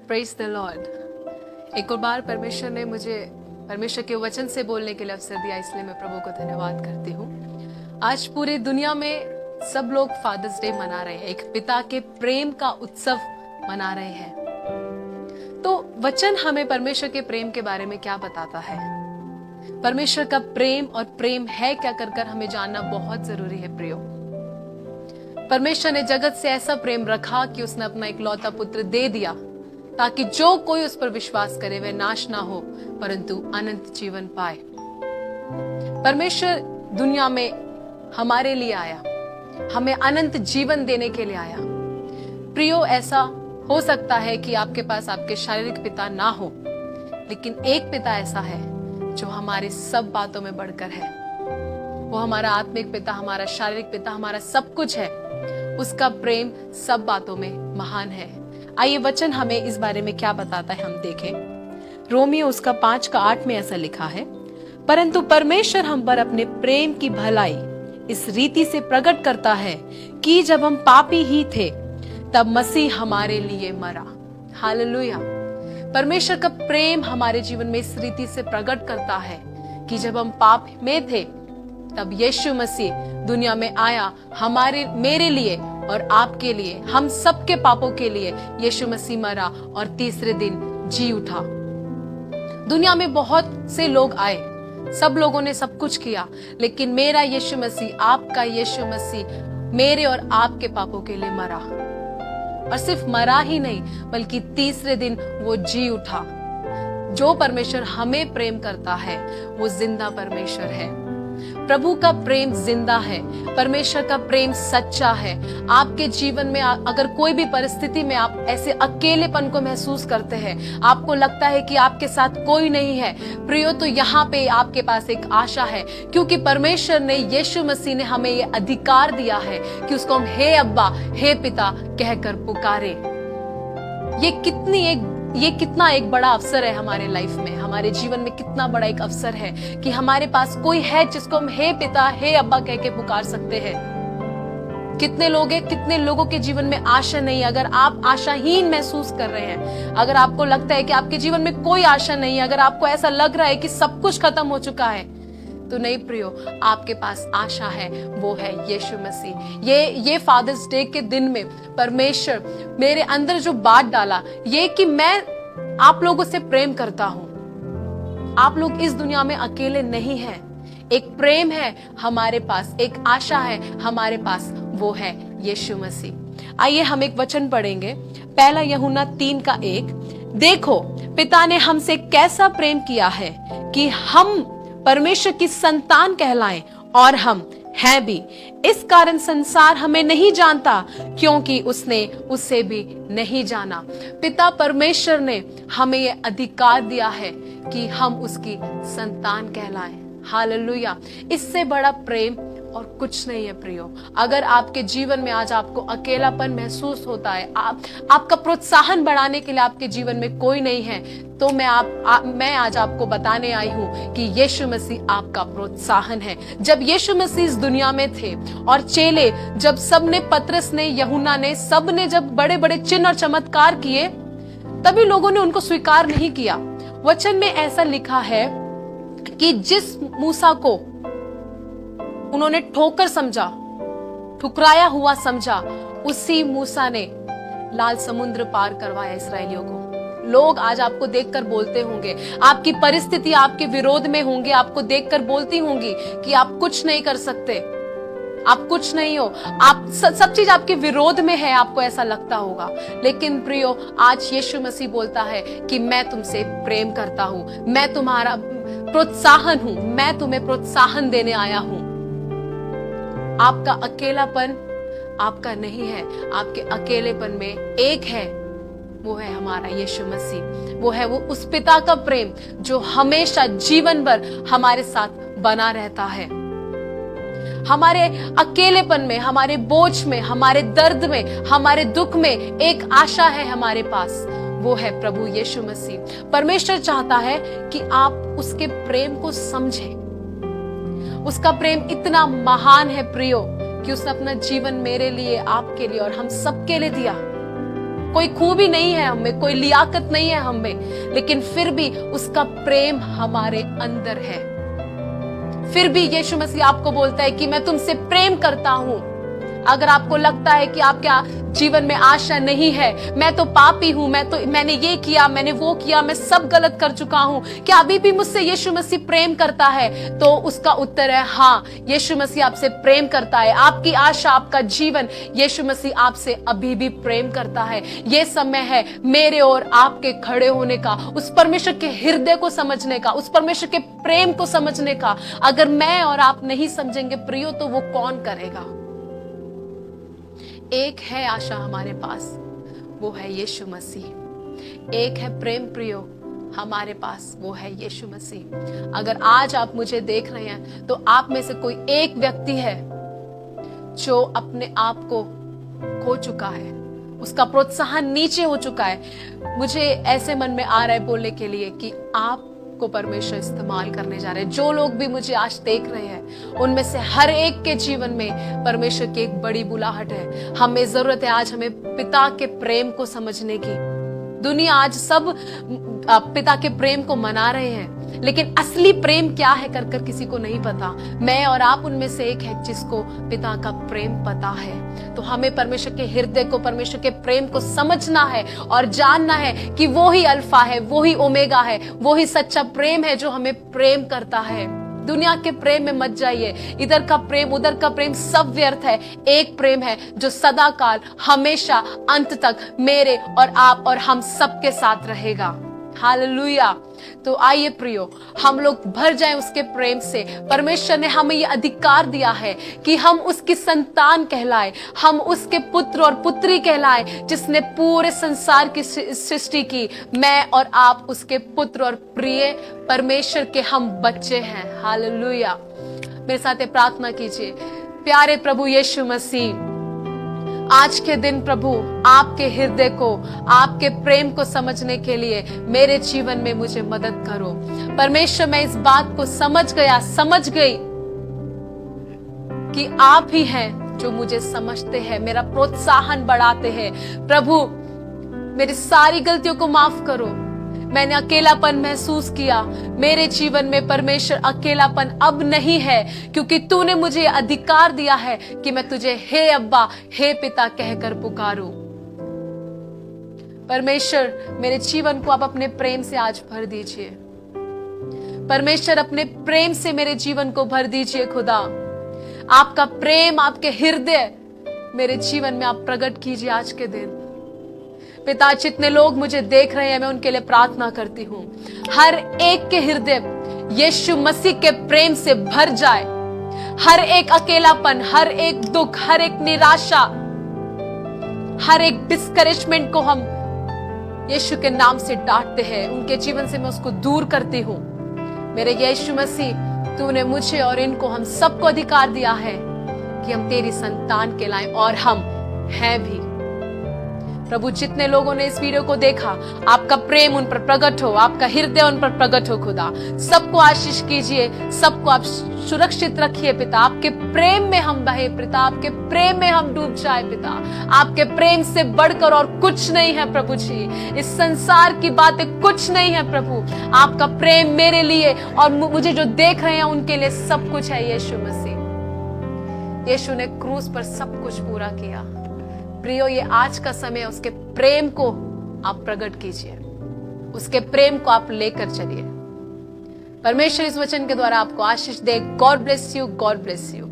Praise the Lord. एक और बार परमेश्वर ने मुझे परमेश्वर के वचन से बोलने के लिए अवसर दिया, इसलिए मैं प्रभु को धन्यवाद करती हूँ। आज पूरे दुनिया में सब लोग फादर्स डे मना रहे हैं, एक पिता के प्रेम का उत्सव मना रहे हैं। तो वचन हमें परमेश्वर के प्रेम के बारे में क्या बताता है, परमेश्वर का प्रेम और प्रेम है क्या कर हमें जानना बहुत जरूरी है। प्रियो, परमेश्वर ने जगत से ऐसा प्रेम रखा कि उसने अपना इकलौता पुत्र दे दिया ताकि जो कोई उस पर विश्वास करे वह नाश ना हो परंतु अनंत जीवन पाए। परमेश्वर दुनिया में हमारे लिए आया, हमें अनंत जीवन देने के लिए आया। प्रियो, ऐसा हो सकता है कि आपके पास आपके शारीरिक पिता ना हो, लेकिन एक पिता ऐसा है जो हमारे सब बातों में बढ़कर है। वो हमारा आत्मिक पिता, हमारा शारीरिक पिता, हमारा सब कुछ है। उसका प्रेम सब बातों में महान है। आइए वचन हमें इस बारे में क्या बताता है हम देखें। रोमियो उसका 5:8 में ऐसा लिखा है, परंतु परमेश्वर हम पर अपने प्रेम की भलाई इस रीति से प्रकट करता है कि जब हम पापी ही थे तब मसीह हमारे लिए मरा। हालेलुया। परमेश्वर का प्रेम हमारे जीवन में इस रीति से प्रकट करता है कि जब हम पाप में थे तब यीशु मसीह दुनिया में आया, मेरे लिए और आपके लिए, हम सबके पापों के लिए यीशु मसीह मरा और तीसरे दिन जी उठा। दुनिया में बहुत से लोग आए, सब लोगों ने सब कुछ किया, लेकिन मेरा यीशु मसीह, आपका यीशु मसीह मेरे और आपके पापों के लिए मरा। और सिर्फ मरा ही नहीं बल्कि तीसरे दिन वो जी उठा। जो परमेश्वर हमें प्रेम करता है वो जिंदा परमेश्वर है। प्रभु का प्रेम जिंदा है, परमेश्वर का प्रेम सच्चा है। आपके जीवन में अगर कोई भी परिस्थिति में आप ऐसे अकेलेपन को महसूस करते हैं, आपको लगता है कि आपके साथ कोई नहीं है, प्रियो, तो यहाँ पे आपके पास एक आशा है, क्योंकि परमेश्वर ने, यीशु मसीह ने हमें ये अधिकार दिया है कि उसको हम हे अब्बा, हे पिता कहकर पुकारे। ये कितना एक बड़ा अवसर है हमारे लाइफ में, हमारे जीवन में कितना बड़ा एक अवसर है कि हमारे पास कोई है जिसको हम हे पिता, हे अब्बा कह के पुकार सकते हैं। कितने लोगों के जीवन में आशा नहीं। अगर आप आशाहीन महसूस कर रहे हैं, अगर आपको लगता है कि आपके जीवन में कोई आशा नहीं है, अगर आपको ऐसा लग रहा है कि सब कुछ खत्म हो चुका है, तो नहीं प्रियो, आपके पास आशा है, वो है यीशु मसीह। ये फादर्स डे के दिन में परमेश्वर मेरे अंदर जो बात डाला, ये कि मैं आप लोगों से प्रेम करता हूं। आप लोग इस दुनिया में अकेले नहीं हैं। एक प्रेम है हमारे पास, एक आशा है हमारे पास, वो है यीशु मसीह। आइए हम एक वचन पढ़ेंगे, 1 यूहन्ना 3:1। देखो पिता ने हमसे कैसा प्रेम किया है कि हम परमेश्वर की संतान कहलाएं, और हम हैं भी। इस कारण संसार हमें नहीं जानता क्योंकि उसने उससे भी नहीं जाना। पिता परमेश्वर ने हमें ये अधिकार दिया है कि हम उसकी संतान कहलाएं। हालेलुया। इससे बड़ा प्रेम और कुछ नहीं है प्रियो। अगर आपके जीवन में आज आपको अकेलापन महसूस होता है, आपका प्रोत्साहन बढ़ाने के लिए आपके जीवन में कोई नहीं है, तो मैं आज आपको बताने आई हूँ कि यीशु मसीह आपका प्रोत्साहन है। जब यीशु मसीह इस दुनिया में थे और चेले, जब सबने, पतरस ने, यूहन्ना ने, सबने जब बड़े बड़े चिन्ह और चमत्कार किए, तभी लोगों ने उनको स्वीकार नहीं किया। वचन में ऐसा लिखा है कि जिस मूसा को उन्होंने ठोकर समझा, ठुकराया हुआ समझा, उसी मूसा ने लाल समुद्र पार करवाया इसराइलियों को। लोग आज आपको देखकर बोलते होंगे, आपकी परिस्थिति आपके विरोध में होंगे, आपको देखकर बोलती होंगी कि आप कुछ नहीं कर सकते, आप कुछ नहीं हो, आप सब चीज आपके विरोध में है, आपको ऐसा लगता होगा। लेकिन प्रियो, आज यीशु मसीह बोलता है कि मैं तुमसे प्रेम करता हूं, मैं तुम्हारा प्रोत्साहन हूं, मैं तुम्हें प्रोत्साहन देने आया हूं। आपका अकेलापन आपका नहीं है, आपके अकेलेपन में एक है, वो है हमारा यीशु मसीह। वो है वो उस पिता का प्रेम जो हमेशा जीवन भर हमारे साथ बना रहता है। हमारे अकेलेपन में, हमारे बोझ में, हमारे दर्द में, हमारे दुख में एक आशा है हमारे पास, वो है प्रभु यीशु मसीह। परमेश्वर चाहता है कि आप उसके प्रेम को समझें। उसका प्रेम इतना महान है प्रियो कि उसने अपना जीवन मेरे लिए, आपके लिए और हम सबके लिए दिया। कोई खूबी नहीं है हमें, कोई लियाकत नहीं है हमें, लेकिन फिर भी उसका प्रेम हमारे अंदर है। फिर भी यीशु मसीह आपको बोलता है कि मैं तुमसे प्रेम करता हूं। अगर आपको लगता है कि आपके जीवन में आशा नहीं है, मैं तो पापी हूं, मैंने ये किया, मैंने वो किया, मैं सब गलत कर चुका हूं, क्या अभी भी मुझसे यीशु मसीह प्रेम करता है? तो उसका उत्तर है हाँ, यीशु मसीह आपसे प्रेम करता है। आपकी आशा, आपका जीवन, यीशु मसीह आपसे अभी भी प्रेम करता है। ये समय है मेरे और आपके खड़े होने का, उस परमेश्वर के हृदय को समझने का, उस परमेश्वर के प्रेम को समझने का। अगर मैं और आप नहीं समझेंगे प्रियो, तो वो कौन करेगा? एक है आशा हमारे पास, वो है यीशु मसीह। एक है प्रेम प्रियो हमारे पास, वो है यीशु मसीह। अगर आज आप मुझे देख रहे हैं तो आप में से कोई एक व्यक्ति है जो अपने आप को खो चुका है, उसका प्रोत्साहन नीचे हो चुका है। मुझे ऐसे मन में आ रहा है बोलने के लिए कि आप को परमेश्वर इस्तेमाल करने जा रहे हैं। जो लोग भी मुझे आज देख रहे हैं, उनमें से हर एक के जीवन में परमेश्वर की एक बड़ी बुलाहट है। हमें जरूरत है आज हमें पिता के प्रेम को समझने की। दुनिया आज सब पिता के प्रेम को मना रहे हैं, लेकिन असली प्रेम क्या है कर किसी को नहीं पता। मैं और आप उनमें से एक है जिसको पिता का प्रेम पता है। तो हमें परमेश्वर के हृदय को, परमेश्वर के प्रेम को समझना है और जानना है कि वो ही अल्फा है, वो ही ओमेगा है, वो ही सच्चा प्रेम है जो हमें प्रेम करता है। दुनिया के प्रेम में मत जाइए, इधर का प्रेम उधर का प्रेम सब व्यर्थ है। एक प्रेम है जो सदा काल, हमेशा, अंत तक मेरे और आप और हम सबके साथ रहेगा। हालेलुया। तो आइए प्रियो, हम लोग भर जाएं उसके प्रेम से। परमेश्वर ने हमें यह अधिकार दिया है कि हम उसकी संतान कहलाए, हम उसके पुत्र और पुत्री कहलाए, जिसने पूरे संसार की सृष्टि की। मैं और आप उसके पुत्र और प्रिय परमेश्वर के हम बच्चे हैं। हालेलुया। मेरे साथ प्रार्थना कीजिए। प्यारे प्रभु यीशु मसीह, आज के दिन प्रभु आपके हृदय को, आपके प्रेम को समझने के लिए मेरे जीवन में मुझे मदद करो। परमेश्वर, मैं इस बात को समझ गई कि आप ही हैं जो मुझे समझते हैं, मेरा प्रोत्साहन बढ़ाते हैं। प्रभु, मेरी सारी गलतियों को माफ करो। मैंने अकेलापन महसूस किया, मेरे जीवन में परमेश्वर अकेलापन अब नहीं है, क्योंकि तूने मुझे अधिकार दिया है कि मैं तुझे हे अब्बा, हे पिता कहकर पुकारूं। परमेश्वर, मेरे जीवन को आप अपने प्रेम से आज भर दीजिए। परमेश्वर, अपने प्रेम से मेरे जीवन को भर दीजिए। खुदा, आपका प्रेम, आपके हृदय मेरे जीवन में आप प्रकट कीजिए आज के दिन। पिता, जितने लोग मुझे देख रहे हैं, मैं उनके लिए प्रार्थना करती हूँ, हर एक के हृदय यीशु मसीह के प्रेम से भर जाए। हर एक अकेलापन, हर एक दुख, हर एक निराशा, हर एक डिस्करेजमेंट को हम यीशु के नाम से डांटते हैं। उनके जीवन से मैं उसको दूर करती हूँ। मेरे यीशु मसीह, तूने मुझे और इनको, हम सबको अधिकार दिया है कि हम तेरी संतान कहलाएं, और हम हैं भी। प्रभु, जितने लोगों ने इस वीडियो को देखा, आपका प्रेम उन पर प्रकट हो, आपका हृदय उन पर प्रकट हो। खुदा, सबको आशीष कीजिए, सबको आप सुरक्षित रखिए। पिता, आपके प्रेम में हम बहे, पिता, आपके प्रेम में हम डूब जाए। पिता, आपके प्रेम से बढ़कर और कुछ नहीं है प्रभु जी। इस संसार की बातें कुछ नहीं है प्रभु। आपका प्रेम मेरे लिए और मुझे जो देख रहे हैं उनके लिए सब कुछ है। यीशु मसीह, यीशु ने क्रूस पर सब कुछ पूरा किया। प्रियो, ये आज का समय, उसके प्रेम को आप प्रकट कीजिए, उसके प्रेम को आप लेकर चलिए। परमेश्वर इस वचन के द्वारा आपको आशीष दे। God bless you, God bless you.